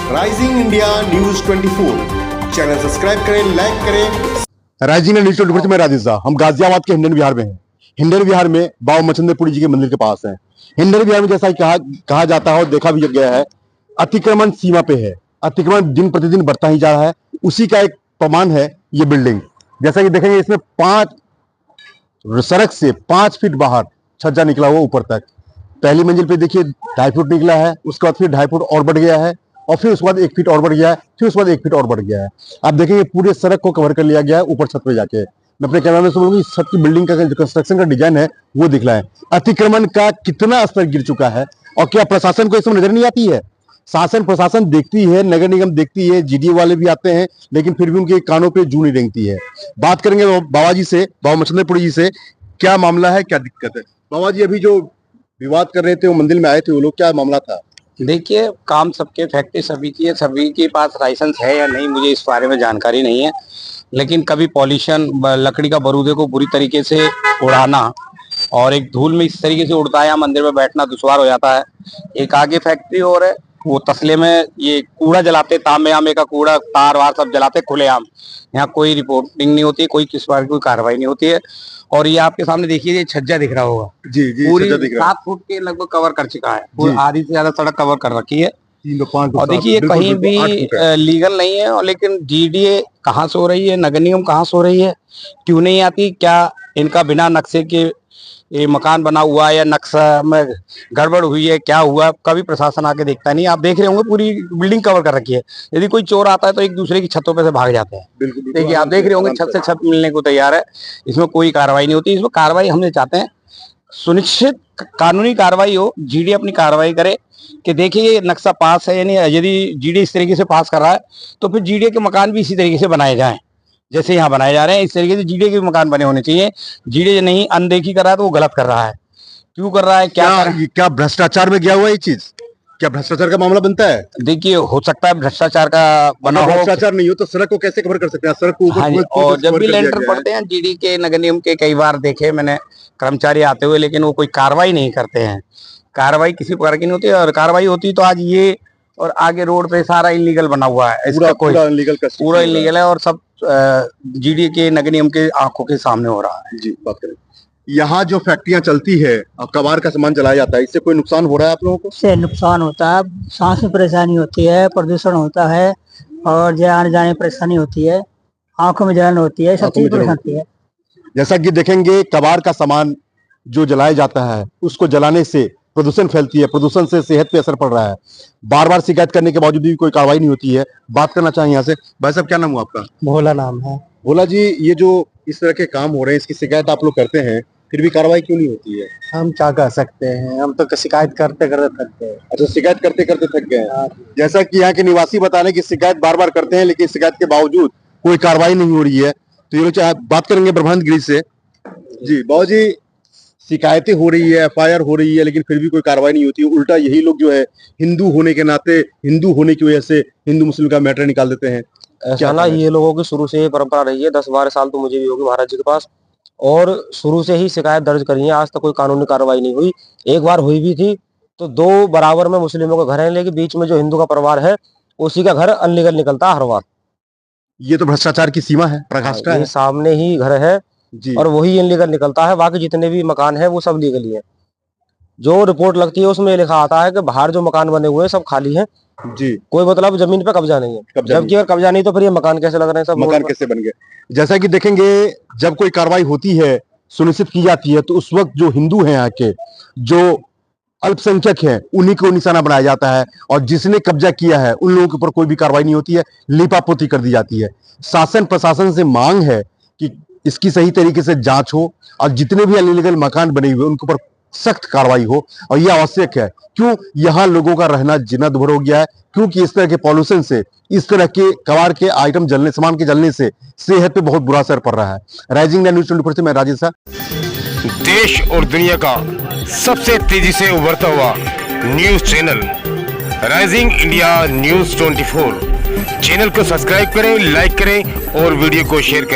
Rising India news 24 channel subscribe करें, like करें। Rising news 24 से मैं राजेश झा। हम गाजियाबाद के हिंडन विहार में हैं। हिंडन विहार में बाबा मचंद्रपुरी जी के मंदिर के पास है। हिंडन विहार में जैसा कहा जाता है और देखा भी गया है, अतिक्रमण सीमा पे है। अतिक्रमण दिन प्रतिदिन बढ़ता ही जा रहा है। उसी का एक प्रमाण है ये बिल्डिंग। जैसा कि देखेंगे, इसमें सड़क से 5 फीट बाहर छज्जा निकला हुआ ऊपर तक। पहली मंजिल पे देखिए 2.5 फुट निकला है, उसके बाद फिर 2.5 फुट और बढ़ गया है, और फिर उसके बाद 1 फीट और बढ़ गया है, फिर उसके बाद 1 फीट और बढ़ गया है। आप देखेंगे पूरे सड़क को कवर कर लिया गया है ऊपर छत पे जाके। मैं अपने कैमरा में से बोलूंगी, छत की बिल्डिंग का जो कंस्ट्रक्शन का डिजाइन है वो दिख रहा है। अतिक्रमण का कितना स्तर गिर चुका है, और क्या प्रशासन को इसमें नजर नहीं आती है? शासन प्रशासन देखती है, नगर निगम देखती है, जीडीए वाले भी आते हैं, लेकिन फिर भी उनके कानों पे जू नहीं रेंगती है। बात करेंगे बाबा जी से, बाबा मचंद्रपुरी जी से, क्या मामला है, क्या दिक्कत है? बाबा जी, अभी जो विवाद कर रहे थे, वो मंदिर में आए थे वो लोग, क्या मामला था? देखिए, काम सबके, फैक्ट्री सभी की है, सभी के पास लाइसेंस है या नहीं मुझे इस बारे में जानकारी नहीं है, लेकिन कभी पॉल्यूशन, लकड़ी का बरूदे को बुरी तरीके से उड़ाना और एक धूल में इस तरीके से उड़ता है, मंदिर में बैठना दुश्वार हो जाता है। एक आगे फैक्ट्री और है, वो तसले में ये कूड़ा जलाते, तांबे आमे का कूड़ा, तार वार सब जलाते खुलेआम। यहाँ कोई रिपोर्टिंग नहीं होती, कोई किस बार की कोई कार्रवाई नहीं होती है। और ये आपके सामने देखिए, ये छज्जा दिख रहा होगा, जी जी, पूरी छज्जा दिख रहा है। 7 फुट के लगभग कवर कर चुका है, पूरी आधी से ज्यादा सड़क कवर कर रखी है। 3 5 और देखिए, कहीं भी लीगल नहीं है, और लेकिन जीडीए कहाँ से हो रही है, नगर निगम कहाँ से हो रही है, क्यों नहीं आती? क्या इनका बिना नक्शे के ये मकान बना हुआ है या नक्शा में गड़बड़ हुई है, क्या हुआ? कभी प्रशासन आके देखता नहीं। आप देख रहे होंगे पूरी बिल्डिंग कवर कर रखी है। यदि कोई चोर आता है तो एक दूसरे की छतों पे से भाग जाते हैं। देखिए, आप देख रहे होंगे छत से छत मिलने को तैयार है। इसमें कोई कार्रवाई नहीं होती। इसमें कार्रवाई हमने चाहते हैं, सुनिश्चित कानूनी कार्रवाई हो, जीडी अपनी कार्रवाई करे कि देखिए ये नक्शा पास है या नहीं। यदि जीडी इस तरीके से पास कर रहा है तो फिर जीडी के मकान भी इसी तरीके से बनाए जाएं, जैसे यहाँ बनाए जा रहे हैं। इस तरीके से जीडी के मकान बने होने चाहिए। जीडी नहीं अनदेखी कर रहा है तो वो गलत कर रहा है। क्यों कर रहा है, क्या भ्रष्टाचार में गया हुआ ये चीज? क्या भ्रष्टाचार का मामला बनता है? देखिए, हो सकता है भ्रष्टाचार का बना हो। भ्रष्टाचार नहीं हो तो सड़क को कैसे कवर कर सकते हैं? सड़क को ऊपर। हाँ जी, और जब भी लेंटर पड़ते हैं जीडी के, नगर निगम के, कई बार देखे मैंने कर्मचारी आते हुए, लेकिन वो कोई कार्रवाई नहीं करते हैं। कार्रवाई किसी प्रकार की नहीं होती, और कार्रवाई होती तो आज ये और आगे रोड पे सारा इलीगल बना हुआ है। इसका पूरा इलीगल है, और सब जीडी के, नगर निगम के आंखों के सामने हो रहा है। जी, बात करें। यहाँ जो फैक्ट्रियां चलती है और कबाड़ का सामान जलाया जाता है, इससे कोई नुकसान हो रहा है आप लोगों को? से नुकसान होता है, सांस में परेशानी होती है, प्रदूषण होता है, और आने जाने में परेशानी होती है, आंखों में जलन होती है, सब चीज परेशानी होती है। जैसा कि देखेंगे, कबाड़ का सामान जो जलाया जाता है, उसको जलाने से प्रदूषण फैलती है, प्रदूषण से सेहत पे असर पड़ रहा है। बार बार शिकायत करने के बावजूद भी कोई कार्रवाई नहीं होती है। बात करना चाहिए यहाँ से। भाई साहब, क्या नाम हुआ आपका? भोला नाम है। भोला जी, ये जो इस तरह के काम हो रहे हैं, इसकी शिकायत आप लोग करते हैं, फिर भी कार्रवाई क्यों नहीं होती है? हम क्या कर सकते हैं, हम तो शिकायत करते करते थक गए। अच्छा, शिकायत करते करते थक गए हैं। जैसा कि यहाँ के निवासी बता रहे हैं कि शिकायत बार बार करते हैं, लेकिन शिकायत के बावजूद कोई कार्रवाई नहीं हो रही है। तो ये लोग, बात करेंगे ब्रह्मानंद गिरी से। जी बाबू जी, शिकायतें हो रही है, एफआईआर हो रही है, लेकिन फिर भी कोई कार्रवाई नहीं होती है। उल्टा यही लोग जो है, हिंदू होने के नाते, हिंदू होने की वजह से हिंदू मुस्लिम का मैटर निकाल देते हैं। ऐसा ना, ये लोगों की शुरू से ये परंपरा रही है। 10-12 साल तो मुझे भी होगी महाराज जी के पास, और शुरू से ही शिकायत दर्ज करी है। आज तक कोई कानूनी कार्रवाई नहीं हुई। एक बार हुई भी थी तो 2 बराबर में मुस्लिमों के घर हैं, लेकिन बीच में जो हिंदू का परिवार है उसी का घर अनलीगल निकलता है हर बार। ये तो भ्रष्टाचार की सीमा है, प्रकाष्ठा है। सामने ही घर है जी, और वही इनलीगल निकलता है। बाकी जितने भी मकान है वो सब लीगल ही है। जो रिपोर्ट लगती है उसमें लिखा आता है कि बाहर जो मकान बने हुए हैं सब खाली हैं। जी, कोई मतलब जमीन पे कब्जा नहीं है। जबकि अगर कब्जा नहीं तो फिर ये मकान कैसे लग रहे हैं? सब मकान कैसे बन गए? जैसा कि देखेंगे, जब कोई कार्रवाई होती है, सुनिश्चित की जाती है, तो उस वक्त जो हिंदू हैं, यहाँ के जो अल्पसंख्यक हैं, उन्हीं को निशाना बनाया जाता है, और जिसने कब्जा किया है उन लोगों के ऊपर कोई भी कार्रवाई नहीं होती है, लीपापोती कर दी जाती है। शासन प्रशासन से मांग है कि इसकी सही तरीके से जांच हो, और जितने भी अनलीगल मकान बने हुए उनके ऊपर सख्त कार्रवाई हो। और यह आवश्यक है, क्यों यहाँ लोगों का रहना जीना दुभर हो गया है, क्योंकि इस तरह के पॉल्यूशन से, इस तरह के कबाड़ के आइटम जलने, सामान के जलने से सेहत पे बहुत बुरा असर पड़ रहा है। राइजिंग इंडिया न्यूज 24 से मैं राजेश झा। देश और दुनिया का सबसे तेजी से उभरता हुआ news channel rising India news 24 channel को सब्सक्राइब करें, लाइक करें और वीडियो को शेयर करें।